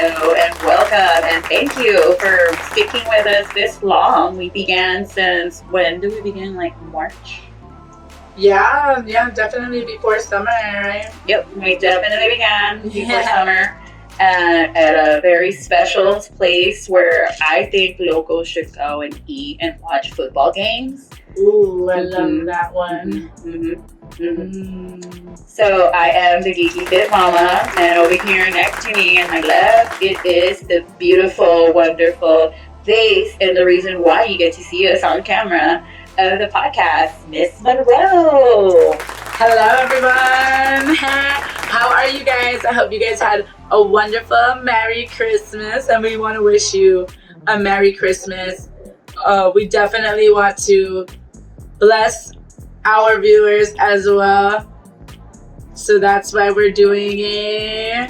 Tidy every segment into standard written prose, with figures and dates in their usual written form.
Hello and welcome, and thank you for sticking with us this long. We began since when? Did we begin? Like March? Yeah, definitely before summer, right? Yep, we definitely began before summer at a very special place where I think locals should go and eat and watch football games. Ooh, I love that one. So I am the Geeky Fit Mama, and over here next to me on my left, it is the beautiful, wonderful face, and the reason why you get to see us on camera of the podcast, Miss Monroe. Hello, everyone. How are you guys? I hope you guys had a wonderful Merry Christmas, and we want to wish you a Merry Christmas. We definitely want to bless our viewers as well. So that's why we're doing a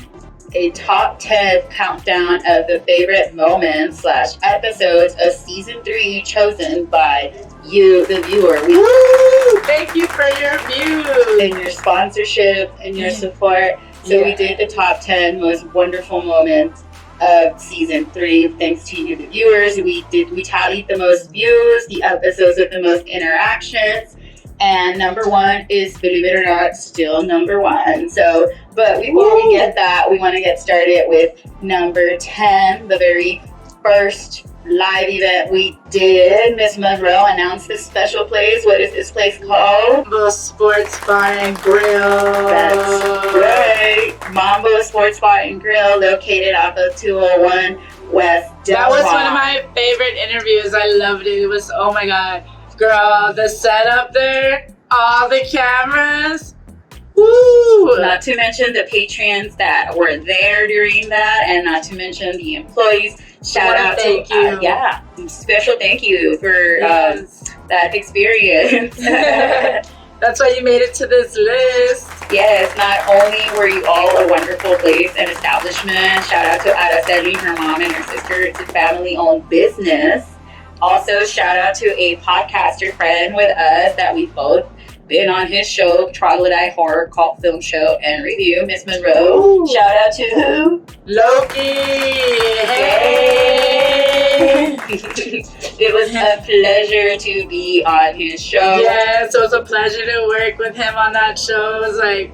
top 10 countdown of the favorite moments / episodes of season 3 chosen by you, the viewer. Woo! Thank you for your views and your sponsorship and your support. So we did the top 10 most wonderful moments of season 3 thanks to you, the viewers. We tallied the most views, the episodes with the most interactions. And number 1 is, believe it or not, still number 1. So, but before we get that, we want to get started with number 10, the very first live event we did. Miss Monroe announced this special place. What is this place called? Mambo Sports Bar and Grill. That's right. Mambo Sports Bar and Grill, located off of 201 West Delmar. That was one of my favorite interviews. I loved it. It was, oh my God. Girl, the setup there, all the cameras, woo! Not to mention the patrons that were there during that, and not to mention the employees. Shout out to you. Special thank you for that experience. That's why you made it to this list. Yes, not only were you all a wonderful place and establishment, shout out to Araceli, her mom, and her sister. It's a family-owned business. Also, shout out to a podcaster friend with us that we've both been on his show, Troglodyte Horror Cult Film Show and Review, Miss Monroe. Ooh. Shout out to who? Loki! Hey! It was a pleasure to be on his show. Yes, it was a pleasure to work with him on that show. It was like,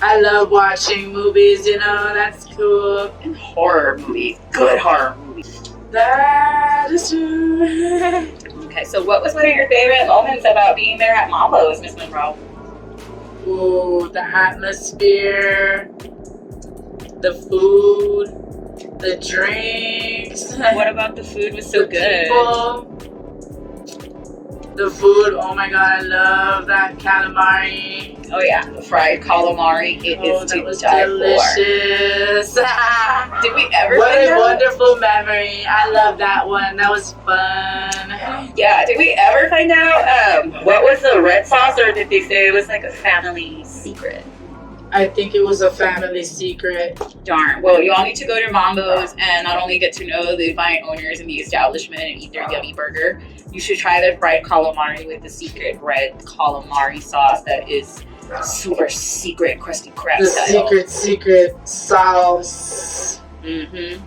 I love watching movies, that's cool. And horror movies, good horror movies. That is true. Okay, so what was one of your favorite moments about being there at Mambo's, Miss Monroe? Ooh, the atmosphere, the food, the drinks. What about the food was so good? People, the food, oh my God, I love that calamari. Oh yeah, the fried calamari. It is to die delicious. Did we ever What a wonderful memory. I love that one. That was fun. Yeah, did we ever find out what was the red sauce, or did they say it was like a family secret? I think it was a family secret. Darn. Well, you all need to go to Mambo's and not only get to know the fine owners in the establishment and eat their yummy burger, you should try the fried calamari with the secret red calamari sauce that is super secret crusty crab style. The secret sauce. And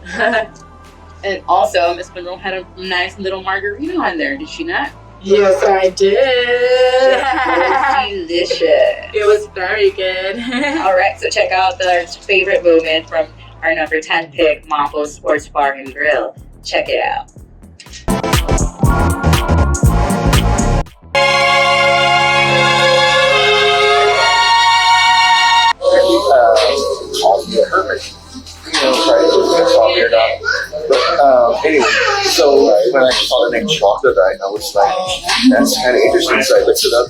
also, Miss Monroe had a nice little margarita on there, did she not? Yes, I did. It was delicious. It was very good. All right, so check out our favorite moment from our number 10 pick, Mambo Sports Bar and Grill. Check it out. But anyway, so when I saw the name Troglodyte, I was like, that's kind of interesting. So I looked it up,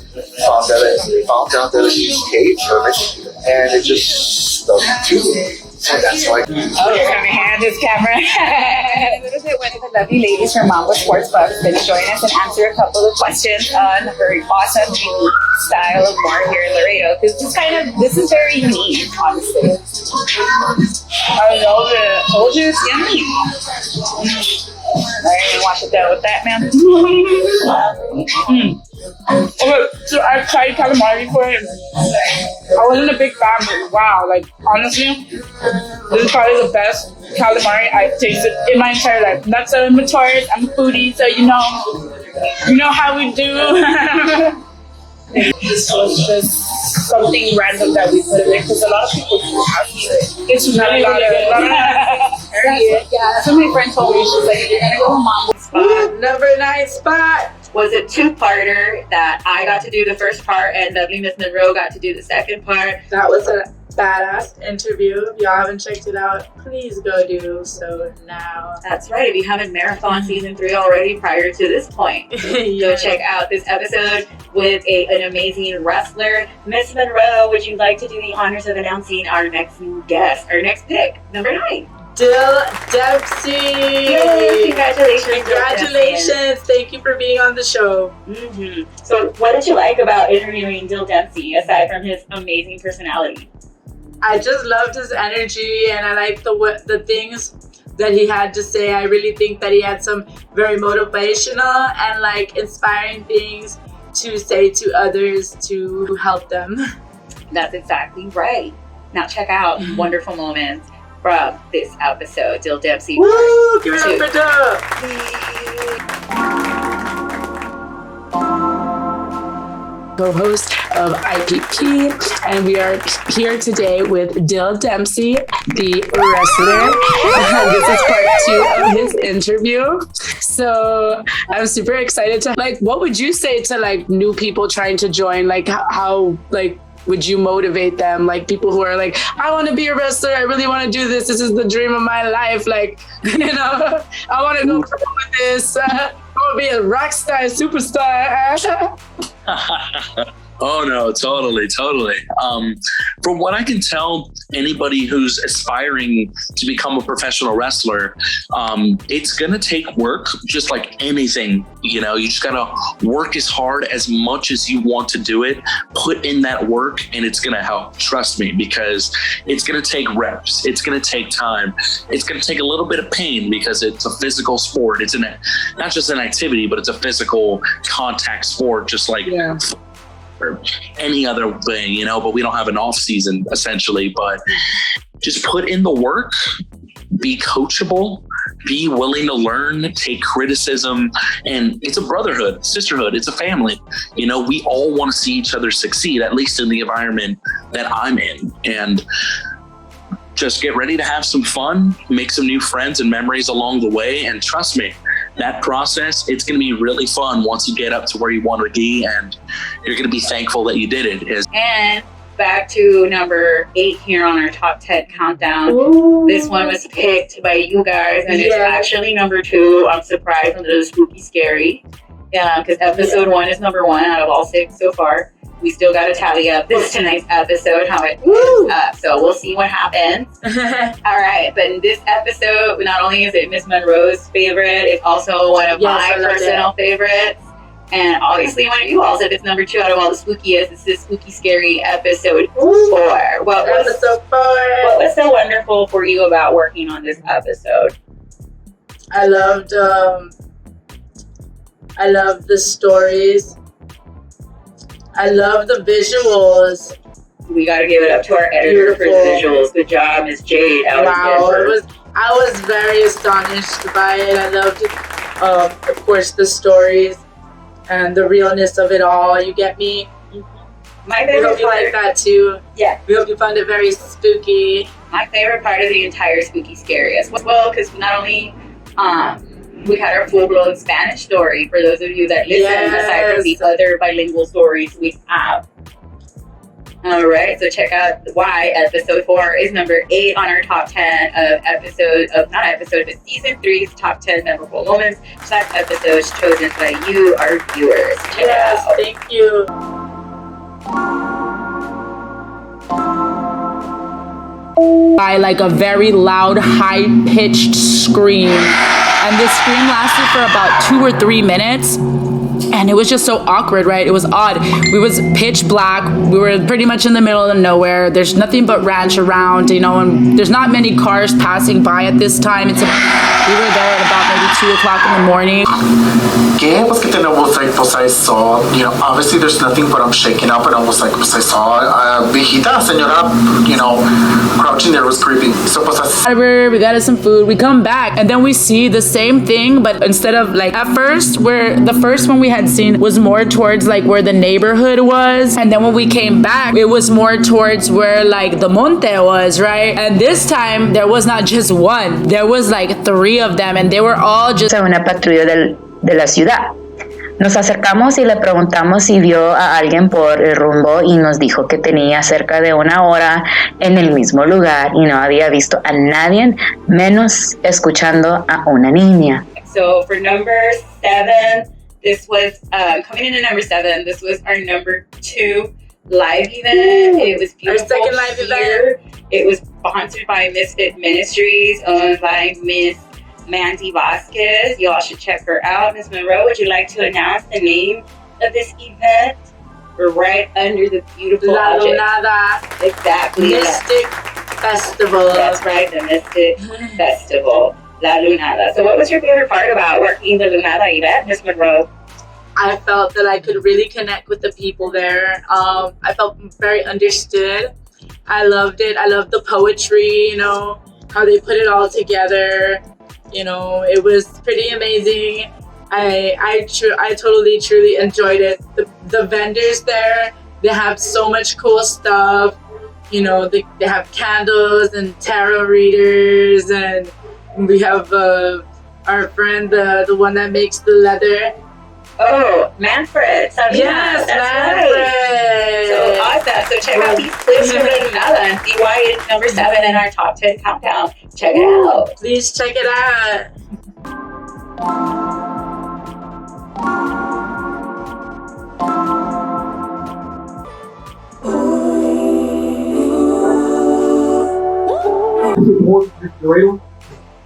found out that it's cave hermit, and it just stuck to me. And that's why. Oh, you're going to hand this camera. A little bit when the lovely ladies from Mambo Sports Bar is going to join us and answer a couple of questions on her awesome, unique style of bar here in Laredo. Because this is very unique, honestly. I love it. Told you it's yummy. All right, you want to go with that, ma'am? Okay, so I tried calamari before. I wasn't a big fan, but wow, like honestly, this is probably the best calamari I've tasted in my entire life. That's a notorious. I'm a foodie, so you know how we do. This was just something random that we put in there because a lot of people do have it. It's really good. Yeah, so my friend told me, she's like, you're gonna go to Mom's spot. Number 9 spot Was a two-parter that I got to do the first part and lovely Miss Monroe got to do the second part. That was a badass interview. If y'all haven't checked it out, please go do so now. That's right. If you haven't marathon season 3 already prior to this point, go check out this episode with an amazing wrestler. Miss Monroe, would you like to do the honors of announcing our next guest, our next pick, number 9? Dill Dempsey! Yay, congratulations. Congratulations! Thank you for being on the show. Mm-hmm. So what did you like about interviewing Dill Dempsey, aside from his amazing personality? I just loved his energy, and I liked the things that he had to say. I really think that he had some very motivational and like inspiring things to say to others to help them. That's exactly right. Now check out wonderful moments from this episode. Dill Dempsey. Woo! Give it up for Dill! Co-host of IPP, and we are here today with Dill Dempsey, the wrestler. This is part 2 of his interview. So I'm super excited to what would you say to new people trying to join? How would you motivate them? Like people who are like, I want to be a wrestler. I really want to do this. This is the dream of my life. I want to go pro with this. I want to be a rock star, superstar. Oh no, totally. From what I can tell, anybody who's aspiring to become a professional wrestler, it's gonna take work, just like anything. You just gotta work as hard as much as you want to do it. Put in that work, and it's gonna help. Trust me, because it's gonna take reps. It's gonna take time. It's gonna take a little bit of pain because it's a physical sport. It's not just an activity, but it's a physical contact sport, just like. Yeah. Or any other thing, but we don't have an off season essentially, but just put in the work, be coachable, be willing to learn, take criticism, and it's a brotherhood, sisterhood, it's a family. We all want to see each other succeed, at least in the environment that I'm in, and just get ready to have some fun, make some new friends and memories along the way, and trust me, that process, it's going to be really fun once you get up to where you want to be, and you're going to be thankful that you did it. And back to number 8 here on our top 10 countdown. Ooh. This one was picked by you guys, and it's actually number 2. I'm surprised, a little spooky scary. Yeah, because episode 1 is number 1 out of all 6 so far. We still got to tally up tonight's episode, how it ends up. So we'll see what happens. All right. But in this episode, not only is it Miss Monroe's favorite, it's also one of my personal favorites. And obviously one of you all said it's number 2 out of all the spookiest. It's this spooky, scary episode 4. What was so wonderful for you about working on this episode? I loved the stories. I love the visuals. We got to give it up to our editor for his visuals. Good job, Miss Jade. I was very astonished by it. I loved it. Of course, the stories and the realness of it all. You get me? My favorite part. We hope you like that too. Yeah. We hope you found it very spooky. My favorite part of the entire spooky scary as well, because not only we had our full-blown Spanish story for those of you that listen, aside from the other bilingual stories we have. All right, so check out why episode 4 is number 8 on our top 10 of season 3's top 10 memorable moments. That episode's chosen by you, our viewers. Check it out. Thank you. By a very loud, high-pitched scream. And this scream lasted for about 2 or 3 minutes. And it was just so awkward, right? It was odd. We was pitch black. We were pretty much in the middle of nowhere. There's nothing but ranch around, you know, and there's not many cars passing by at this time. We were there at about maybe 2 o'clock in the morning. Yeah, was que tenemos like, pues I saw, you know, obviously there's nothing but I'm shaking up, and I was like, pues I saw a viejita, señora, you know, crouching there. It was creepy. So pues we got us some food, we come back, and then we see the same thing, but instead of like, at first, where the first one we had seen was more towards like where the neighborhood was, and then when we came back, it was more towards where like the monte was, right? And this time, there was not just one, there was like 3 of them, and they were all just... Una patrulla de la ciudad. Nos acercamos y le preguntamos si vio a alguien por el rumbo y nos dijo que tenía cerca de 1 hora en el mismo lugar y no había visto a nadie, menos escuchando a una niña. So for number 7, this was coming in at number 7. This was our number 2 live event. It was beautiful. Our second live here. Event. It was sponsored by Misfit Ministries, owned by Miss Mandy Vasquez. You all should check her out. Ms. Monroe, would you like to announce the name of this event? We're right under the beautiful La object. Lunada. Exactly. Mystic Festival. That's right, the Mystic Festival. La Lunada. So what was your favorite part about working the Lunada event, Ms. Monroe? I felt that I could really connect with the people there. I felt very understood. I loved it. I loved the poetry, you know, how they put it all together. You know, it was pretty amazing. I totally, truly enjoyed it. The vendors there, they have so much cool stuff. You know, they have candles and tarot readers, and we have our friend, the one that makes the leather. Oh, Manfred. Yes, Manfred. Right. So awesome. So check out these clips from Lunada and see why it's number 7 in our top 10 countdown. Check it out. Please check it out.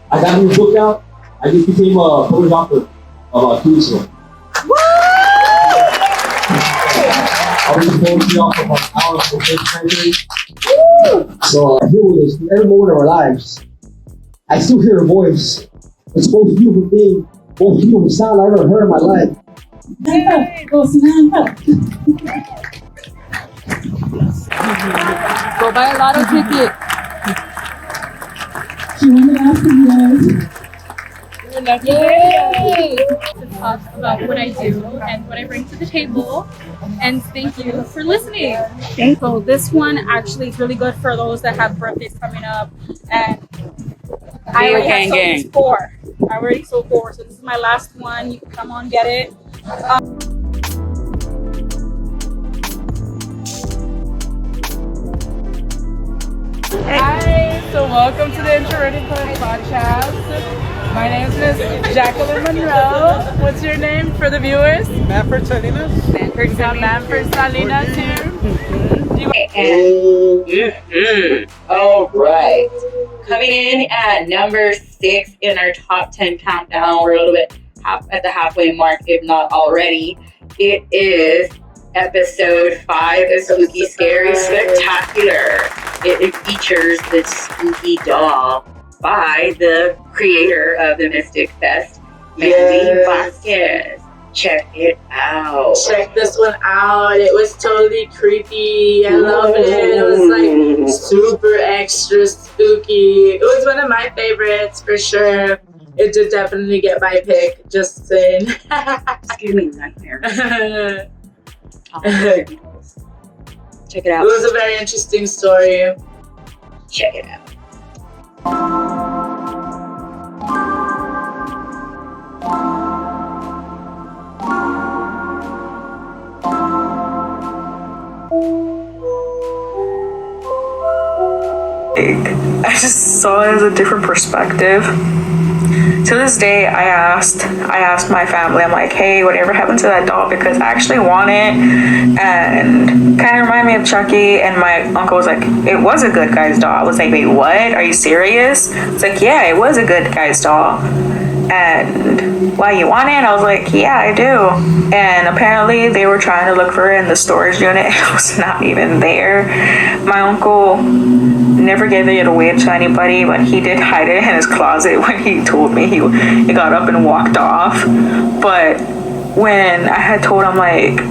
I got a new book out. I just became a poetry author about 2 weeks ago. I was a poetry author for an hour for 35 days. So here with us, every moment of our lives, I still hear a voice. It's the most beautiful thing, most beautiful sound I've ever heard in my life. Go buy a lotto ticket. Yay! To talk about what I do and what I bring to the table, and thank you for listening. So this one actually is really good for those that have birthdays coming up, and I already sold 4. I already sold 4, so this is my last one. You can come on, get it. Hi, so welcome to the Introverted podcast. My name is Miss Jacqueline Monroe. What's your name for the viewers? Manfred Salinas. Manfred Salinas here. All right. Coming in at number 6 in our top 10 countdown. We're a little bit at the halfway mark, if not already. It is episode 5 of Spooky Scary Spectacular. It features the spooky doll by the creator of the Mystic Fest, Mandy Vasquez. Check it out. Check this one out. It was totally creepy. I loved it. It was like super extra spooky. It was one of my favorites for sure. It did definitely get my pick. Just saying. Excuse me, nightmare. Check it out. It was a very interesting story. Check it out. I just saw it as a different perspective. To this day, I asked my family, I'm like, hey, whatever happened to that doll? Because I actually want it, and kind of remind me of Chucky. And my uncle was like, it was a good guy's doll. I was like, wait, what? Are you serious? It's like, yeah, it was a good guy's doll. And why, you want it? I was like, yeah, I do. And apparently they were trying to look for it in the storage unit. It was not even there. My uncle never gave it away to anybody, but he did hide it in his closet when he told me. He got up and walked off. But when I had told him, like,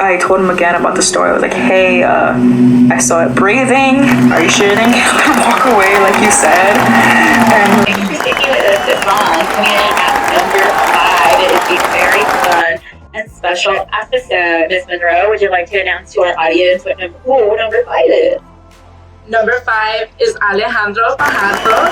I told him again about the story. I was like, hey, I saw it breathing. Are you sure you didn't get up and walk away like you said? And thank you for sticking with us this long. Coming in at number 5, it is a very fun and special episode. Ms. Monroe, would you like to announce to our audience what number 5 is? Number 5 is Alejandro Fajardo.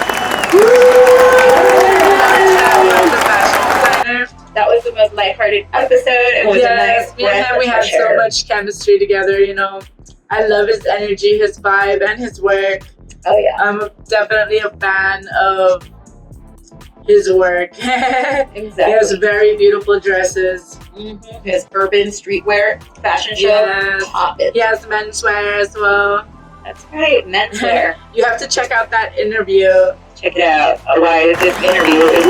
That was the most lighthearted episode. It was a nice me and him, we had so much chemistry together, you know. I love his energy, his vibe, and his work. Oh, yeah. I'm definitely a fan of his work. Exactly. He has very beautiful dresses. Mm-hmm. His urban streetwear fashion show. Yes. Top it. He has menswear as well. That's right, menswear. You have to check out that interview. Check it out. Otherwise, this interview is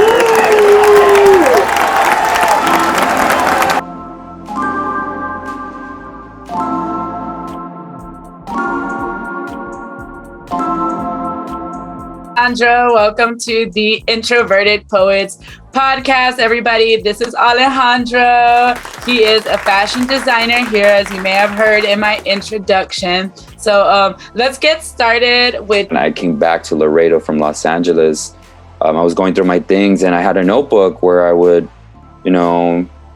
Alejandro, welcome to the Introverted Poets podcast, everybody. This is Alejandro. He is a fashion designer here, as you may have heard in my introduction. So let's get started with... When I came back to Laredo from Los Angeles, I was going through my things and I had a notebook where I would,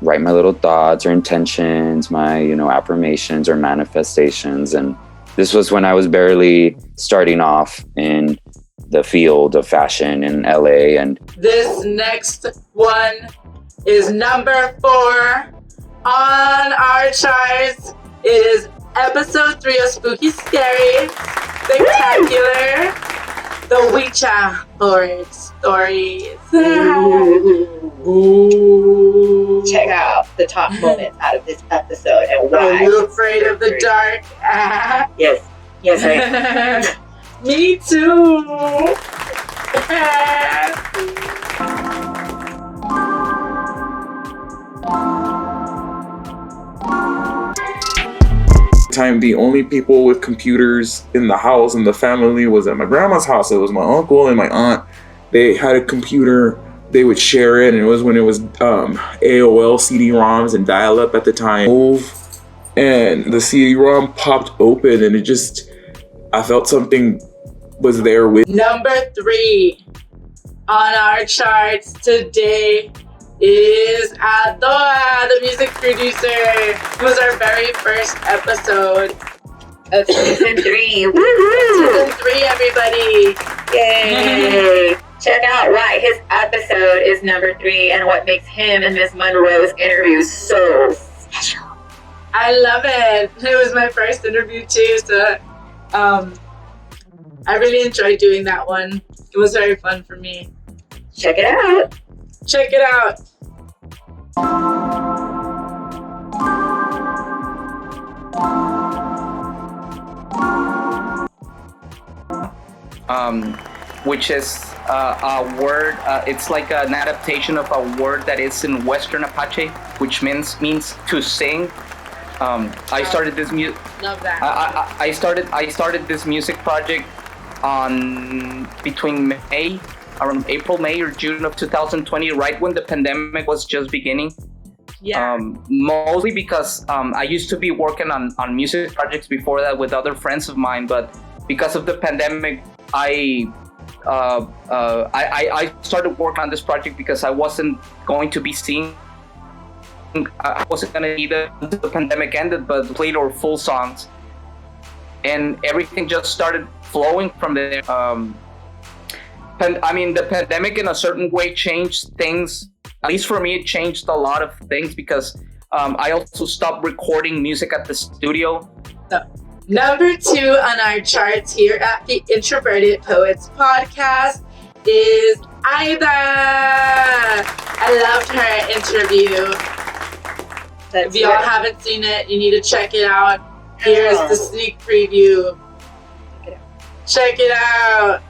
write my little thoughts or intentions, my, affirmations or manifestations. And this was when I was barely starting off in the field of fashion in LA. And this next one is number 4 on our charts. It is episode 3 of Spooky Scary Spectacular, the Ouija Board Stories. Ooh. Check out the top moments out of this episode and why. Are you afraid of the dark? Yes, I am. Me too. Time the only people with computers in the house and the family was at my grandma's house. It was my uncle and my aunt. They had a computer. They would share it, and it was when it was AOL CD-ROMs and dial-up at the time. And the CD-ROM popped open, and I felt something was there with. Number 3 on our charts today is Adoa, the music producer. It was our very first episode of season 3. Season 3, everybody. Yay. Check out why his episode is number 3 and what makes him and Miss Monroe's interview so special. I love it. It was my first interview too, so I really enjoyed doing that one. It was very fun for me. Check it out. Check it out. Which is a word, it's like an adaptation of a word that is in Western Apache, which means to sing. I started this Love that. I started this music project between around April, May, or June of 2020, right when the pandemic was just beginning. Yeah. Mostly because I used to be working on music projects before that with other friends of mine, but because of the pandemic, I started working on this project because I wasn't going to be seen. I wasn't going to be there until the pandemic ended, but played our full songs. And everything just started flowing from there. The pandemic in a certain way changed things. At least for me, it changed a lot of things because I also stopped recording music at the studio. Number 2 on our charts here at the Introverted Poets podcast is Aida. I loved her interview. If y'all haven't seen it, you need to check it out. Here's the sneak preview. Check it out.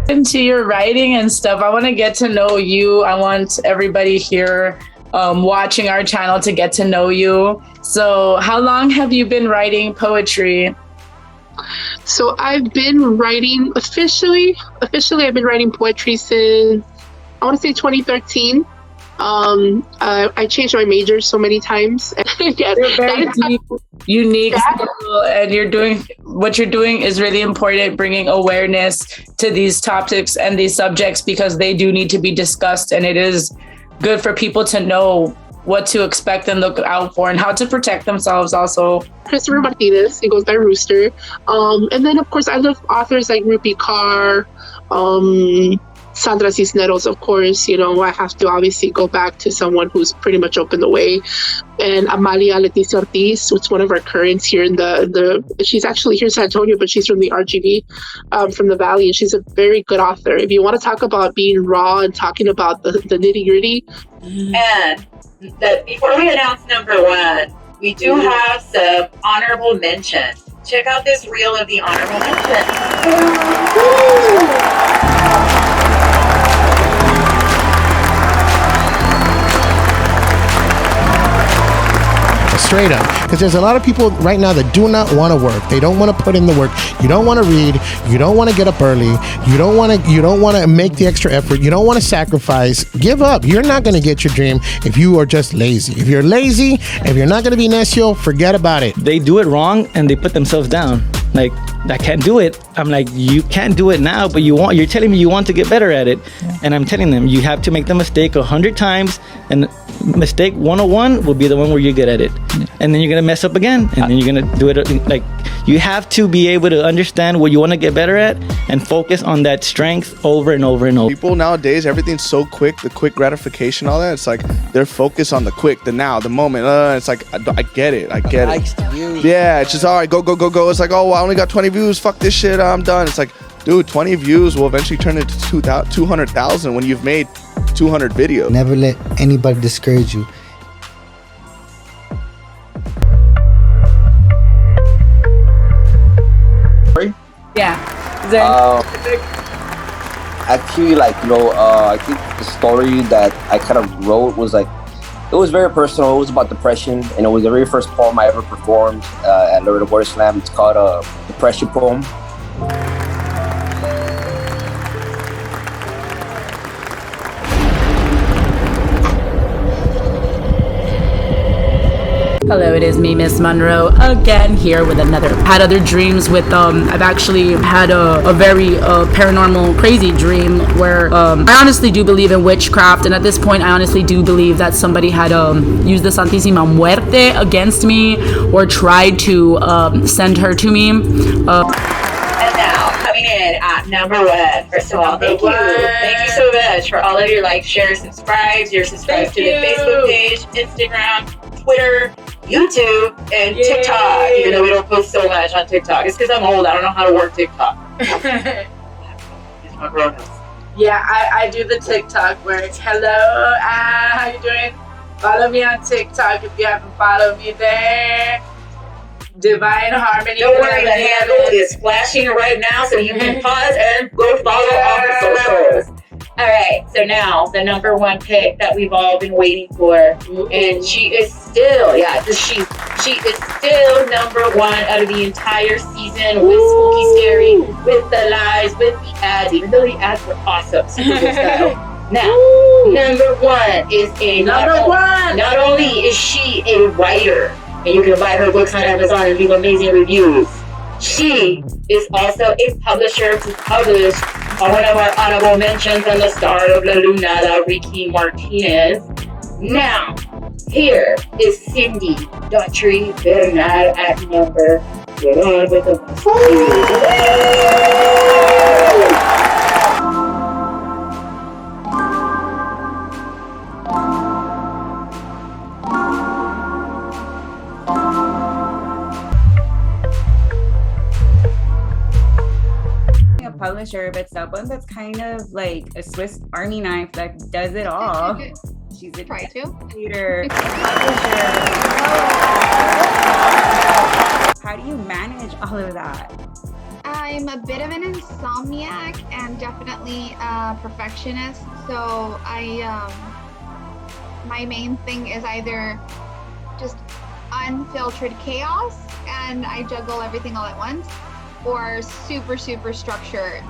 Into your writing and stuff, I want to get to know you. I want everybody here watching our channel to get to know you. So how long have you been writing poetry? So I've been writing officially I've been writing poetry since, I want to say, 2013. I changed my major so many times. Yes, you're very deep, unique skill, and what you're doing is really important, bringing awareness to these topics and these subjects, because they do need to be discussed, and it is good for people to know what to expect and look out for and how to protect themselves also. Christopher Martinez, he goes by Rooster. And then of course I love authors like Rupi Kaur, Sandra Cisneros, of course. I have to obviously go back to someone who's pretty much opened the way. And Amalia Leticia Ortiz, who's one of our currents here in she's actually here in San Antonio, but she's from the RGV, from the Valley, and she's a very good author. If you want to talk about being raw and talking about the nitty gritty. And before we announce number one, we do have some honorable mentions. Check out this reel of the honorable mentions. Straight up, because there's a lot of people right now that do not want to work. They don't want to put in the work. You don't want to read. You don't want to get up early. You don't want to make the extra effort. You don't want to sacrifice. Give up. You're not going to get your dream if you are just lazy. If you're lazy, if you're not going to be necio, forget about it. They do it wrong and they put themselves down. Like, I can't do it. I'm like, you can't do it now, but you're telling me you want to get better at it. Yeah. And I'm telling them, you have to make the mistake 100 times, and mistake 101 will be the one where you're good at it. Yeah. And then you're going to mess up again, and then you're going to do it. Like, you have to be able to understand what you want to get better at and focus on that strength over and over and over. People nowadays, everything's so quick, the quick gratification, all that. It's like they're focused on the quick, the now, the moment. It's like, I get it. Yeah, it's just, all right, go. It's like, oh, well, I only got 20 views. Fuck this shit. I'm done. It's like, dude, 20 views will eventually turn into 200,000 when you've made 200 videos. Never let anybody discourage you. Yeah. Actually, I think the story that I kind of wrote was it was very personal. It was about depression, and it was the very first poem I ever performed at Laredo Border Slam. It's called a depression poem. Hello, it is me, Miss Monroe, again here with had other dreams with, I've actually had a very paranormal, crazy dream where I honestly do believe in witchcraft, and at this point I honestly do believe that somebody had used the Santísima Muerte against me or tried to send her to me. And now, coming in at number one, first of all, thank you so much for all of your likes, shares, subscribes. You're subscribed to the Facebook page, Instagram, Twitter, YouTube, and TikTok. Even though we don't post so much on TikTok, it's because I'm old. I don't know how to work TikTok. It's my grown-ups. Yeah, I do the TikTok work. Hello, how you doing? Follow me on TikTok if you haven't followed me there. Divine Harmony. Don't worry, the handle is flashing right now, so you can pause and go follow all her socials. All right, so now the number one pick that we've all been waiting for, and she is still, she is still number one out of the entire season with Spooky Scary, with the lies, with the ads, even though the ads were awesome. Now, number one is not only is she a writer, and you can buy her books on Amazon and leave amazing reviews, she is also a publisher who published one of our honorable mentions on the Star of La Luna, Ricky Martinez. Now, here is Cindy Daughtry Bernal at number one with the publisher, but someone that's kind of like a Swiss Army knife that does it all. She's a creator, publisher. How do you manage all of that? I'm a bit of an insomniac and definitely a perfectionist. So my main thing is either just unfiltered chaos and I juggle everything all at once, or super structure,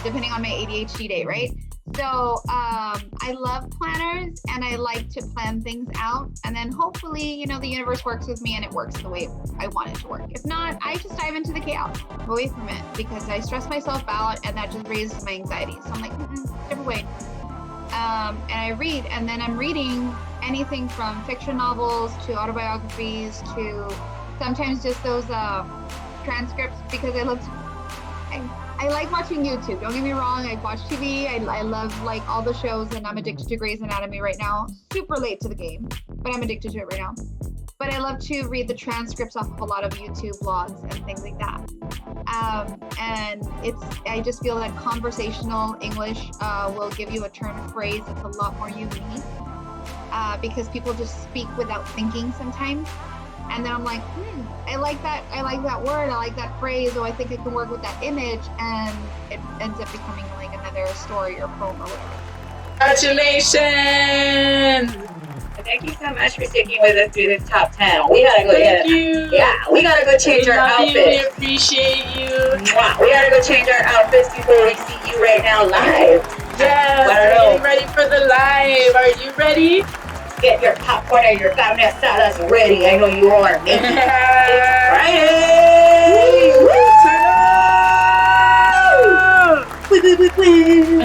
depending on my ADHD day, right? So I love planners and I like to plan things out, and then hopefully, the universe works with me and it works the way I want it to work. If not, I just dive into the chaos, away from it, because I stress myself out and that just raises my anxiety. So I'm like, different way. And I read, and then I'm reading anything from fiction novels to autobiographies to sometimes just those transcripts, because I like watching YouTube. Don't get me wrong. I watch TV. I love like all the shows, and I'm addicted to Grey's Anatomy right now. Super late to the game, but I'm addicted to it right now. But I love to read the transcripts off of a lot of YouTube vlogs and things like that. And I just feel that conversational English will give you a turn of phrase that's a lot more unique, because people just speak without thinking sometimes. And then I'm like, I like that word, I like that phrase, or I think I can work with that image, and it ends up becoming like another story or poem or whatever. Congratulations! Thank you so much for sticking with us through this top 10. We gotta go. Thank you. Yeah, we gotta go change our outfits. We appreciate you. We gotta go change our outfits before we see you right now live. Yes, we're getting ready for the live. Are you ready? Get your popcorn and your carne asadas ready. I know you are. It's Friday. Woo!